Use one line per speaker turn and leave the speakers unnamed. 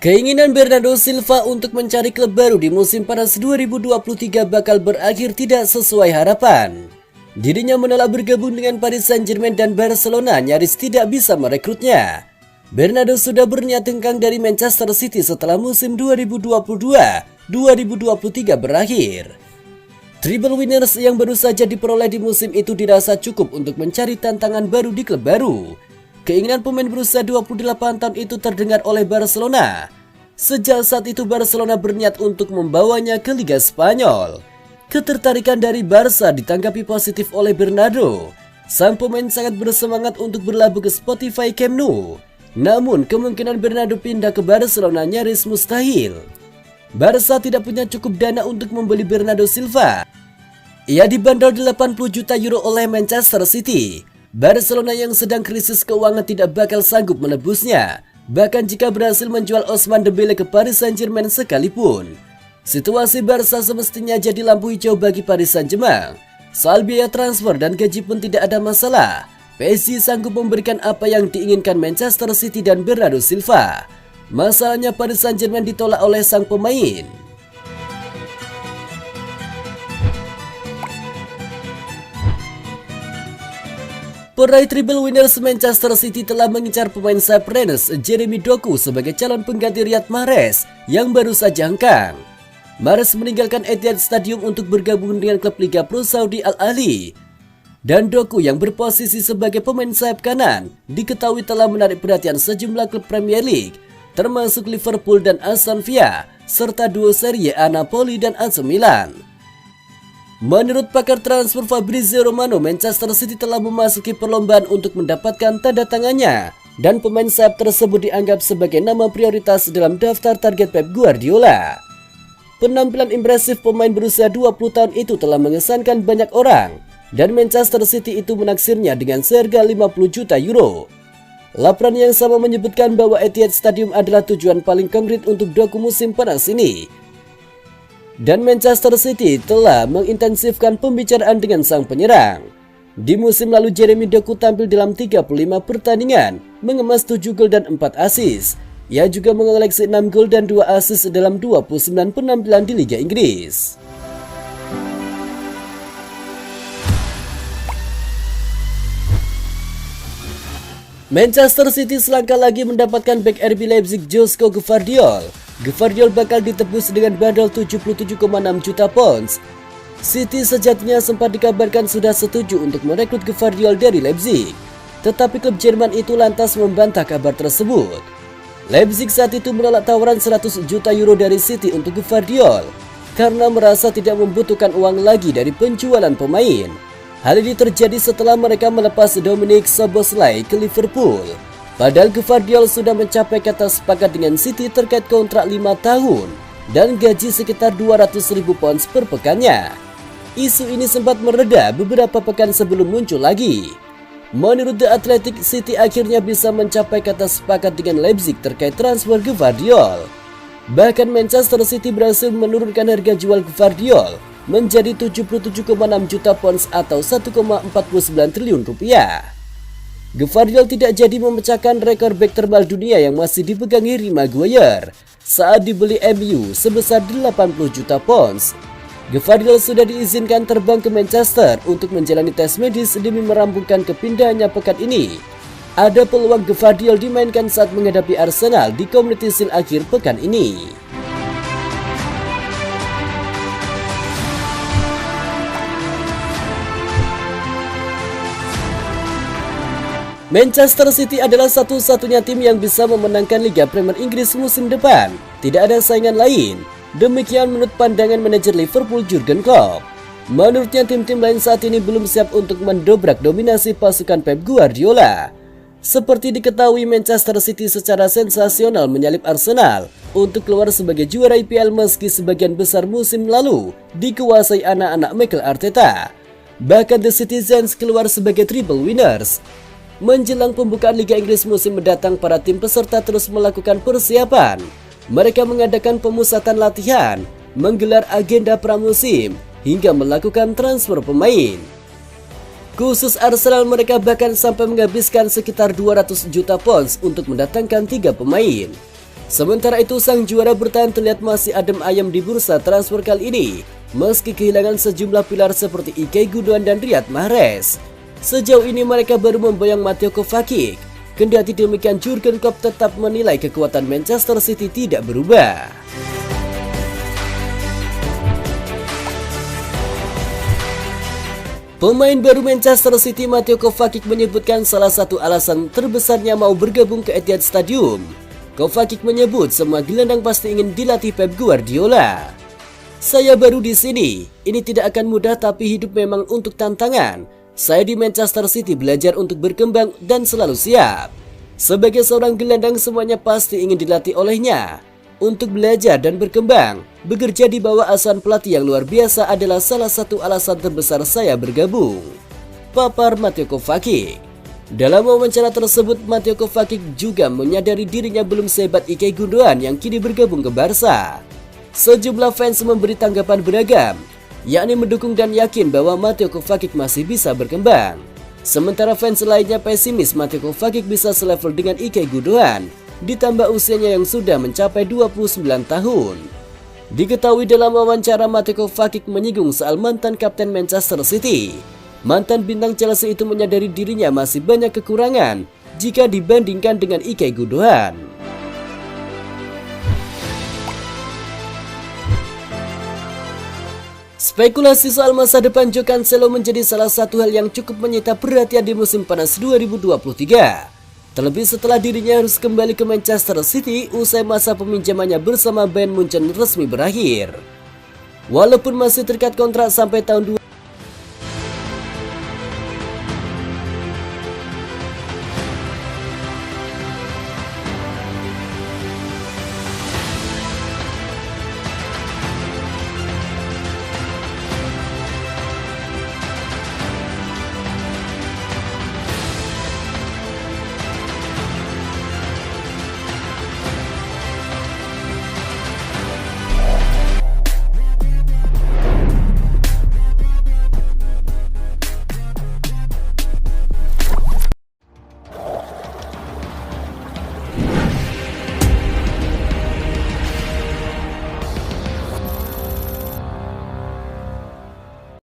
Keinginan Bernardo Silva untuk mencari klub baru di musim panas 2023 bakal berakhir tidak sesuai harapan. Dirinya menolak bergabung dengan Paris Saint-Germain dan Barcelona nyaris tidak bisa merekrutnya. Bernardo sudah berniat hengkang dari Manchester City setelah musim 2022-2023 berakhir. Treble winners yang baru saja diperoleh di musim itu dirasa cukup untuk mencari tantangan baru di klub baru. Keinginan pemain berusia 28 tahun itu terdengar oleh Barcelona. Sejak saat itu Barcelona berniat untuk membawanya ke Liga Spanyol. Ketertarikan dari Barca ditanggapi positif oleh Bernardo. Sang pemain sangat bersemangat untuk berlabuh ke Spotify Camp Nou. Namun kemungkinan Bernardo pindah ke Barcelona nyaris mustahil. Barca tidak punya cukup dana untuk membeli Bernardo Silva. Ia dibanderol 80 juta euro oleh Manchester City. Barcelona yang sedang krisis keuangan tidak bakal sanggup menebusnya, bahkan jika berhasil menjual Ousmane Dembele ke Paris Saint-Germain sekalipun. Situasi Barca semestinya jadi lampu hijau bagi Paris Saint-Germain. Soal biaya transfer dan gaji pun tidak ada masalah. PSG sanggup memberikan apa yang diinginkan Manchester City dan Bernardo Silva. Masalahnya Paris Saint-Germain ditolak oleh sang pemain. Peraih treble winners Manchester City telah mengincar pemain sayap Rennes Jeremy Doku sebagai calon pengganti Riyad Mahrez yang baru saja hengkang. Mahrez meninggalkan Etihad Stadium untuk bergabung dengan klub Liga Pro Saudi Al Ahly. Dan Doku yang berposisi sebagai pemain sayap kanan diketahui telah menarik perhatian sejumlah klub Premier League, termasuk Liverpool dan Aston Villa, serta duo Serie A Napoli dan AC Milan. Menurut pakar transfer Fabrizio Romano, Manchester City telah memasuki perlombaan untuk mendapatkan tanda tangannya, dan pemain sayap tersebut dianggap sebagai nama prioritas dalam daftar target Pep Guardiola. Penampilan impresif pemain berusia 20 tahun itu telah mengesankan banyak orang, dan Manchester City itu menaksirnya dengan seharga 50 juta euro. Laporan yang sama menyebutkan bahwa Etihad Stadium adalah tujuan paling konkret untuk Doku musim panas ini. Dan Manchester City telah mengintensifkan pembicaraan dengan sang penyerang. Di musim lalu Jeremy Doku tampil dalam 35 pertandingan, mengemas 7 gol dan 4 assist. Ia juga mengoleksi 6 gol dan 2 assist dalam 29 penampilan di Liga Inggris. Manchester City selangkah lagi mendapatkan bek RB Leipzig Joško Gvardiol. Gvardiol bakal ditebus dengan bandrol 77,6 juta pounds. City sejatinya sempat dikabarkan sudah setuju untuk merekrut Gvardiol dari Leipzig, tetapi klub Jerman itu lantas membantah kabar tersebut. Leipzig saat itu menolak tawaran 100 juta euro dari City untuk Gvardiol karena merasa tidak membutuhkan uang lagi dari penjualan pemain. Hal ini terjadi setelah mereka melepas Dominik Szoboszlai ke Liverpool. Padahal Gvardiol sudah mencapai kata sepakat dengan City terkait kontrak 5 tahun dan gaji sekitar 200.000 pounds per pekannya. Isu ini sempat mereda beberapa pekan sebelum muncul lagi. Menurut The Athletic, City akhirnya bisa mencapai kata sepakat dengan Leipzig terkait transfer Gvardiol. Bahkan Manchester City berhasil menurunkan harga jual Gvardiol menjadi 77,6 juta pounds atau 1,49 triliun rupiah. Gvardiol tidak jadi memecahkan rekor bek termal dunia yang masih dipegang Harry Maguire saat dibeli MU sebesar 80 juta pounds. Gvardiol sudah diizinkan terbang ke Manchester untuk menjalani tes medis demi merampungkan kepindahannya pekan ini. Ada peluang Gvardiol dimainkan saat menghadapi Arsenal di Community Shield akhir pekan ini. Manchester City adalah satu-satunya tim yang bisa memenangkan Liga Premier Inggris musim depan. Tidak ada saingan lain. Demikian menurut pandangan manajer Liverpool Jurgen Klopp. Menurutnya tim-tim lain saat ini belum siap untuk mendobrak dominasi pasukan Pep Guardiola. Seperti diketahui, Manchester City secara sensasional menyalip Arsenal untuk keluar sebagai juara IPL meski sebagian besar musim lalu dikuasai anak-anak Mikel Arteta. Bahkan The Citizens keluar sebagai triple winners. Menjelang pembukaan Liga Inggris musim mendatang, para tim peserta terus melakukan persiapan. Mereka mengadakan pemusatan latihan, menggelar agenda pramusim, hingga melakukan transfer pemain. Khusus Arsenal, mereka bahkan sampai menghabiskan sekitar 200 juta pounds untuk mendatangkan 3 pemain. Sementara itu, sang juara bertahan terlihat masih adem ayem di bursa transfer kali ini, meski kehilangan sejumlah pilar seperti Ilkay Gundogan dan Riyad Mahrez. Sejauh ini mereka baru memboyong Mateo Kovacic. Kendati demikian, Jurgen Klopp tetap menilai kekuatan Manchester City tidak berubah. Pemain baru Manchester City Mateo Kovacic menyebutkan salah satu alasan terbesarnya mau bergabung ke Etihad Stadium. Kovacic menyebut semua gelandang pasti ingin dilatih Pep Guardiola. Saya baru di sini, ini tidak akan mudah tapi hidup memang untuk tantangan. Saya di Manchester City belajar untuk berkembang dan selalu siap. Sebagai seorang gelandang semuanya pasti ingin dilatih olehnya. Untuk belajar dan berkembang, bekerja di bawah asuhan pelatih yang luar biasa adalah salah satu alasan terbesar saya bergabung, papar Mateo Kovacic. Dalam wawancara tersebut, Mateo Kovacic juga menyadari dirinya belum sehebat Ilkay Gundogan yang kini bergabung ke Barca. Sejumlah fans memberi tanggapan beragam, yakni mendukung dan yakin bahwa Mateo Kovacic masih bisa berkembang. Sementara fans lainnya pesimis Mateo Kovacic bisa selevel dengan Ilkay Gundogan, ditambah usianya yang sudah mencapai 29 tahun. Diketahui dalam wawancara, Mateo Kovacic menyinggung soal mantan kapten Manchester City. Mantan bintang Chelsea itu menyadari dirinya masih banyak kekurangan jika dibandingkan dengan Ilkay Gundogan. Spekulasi soal masa depan Joao Cancelo menjadi salah satu hal yang cukup menyita perhatian di musim panas 2023. Terlebih setelah dirinya harus kembali ke Manchester City usai masa peminjamannya bersama Bayern Munchen resmi berakhir. Walaupun masih terikat kontrak sampai tahun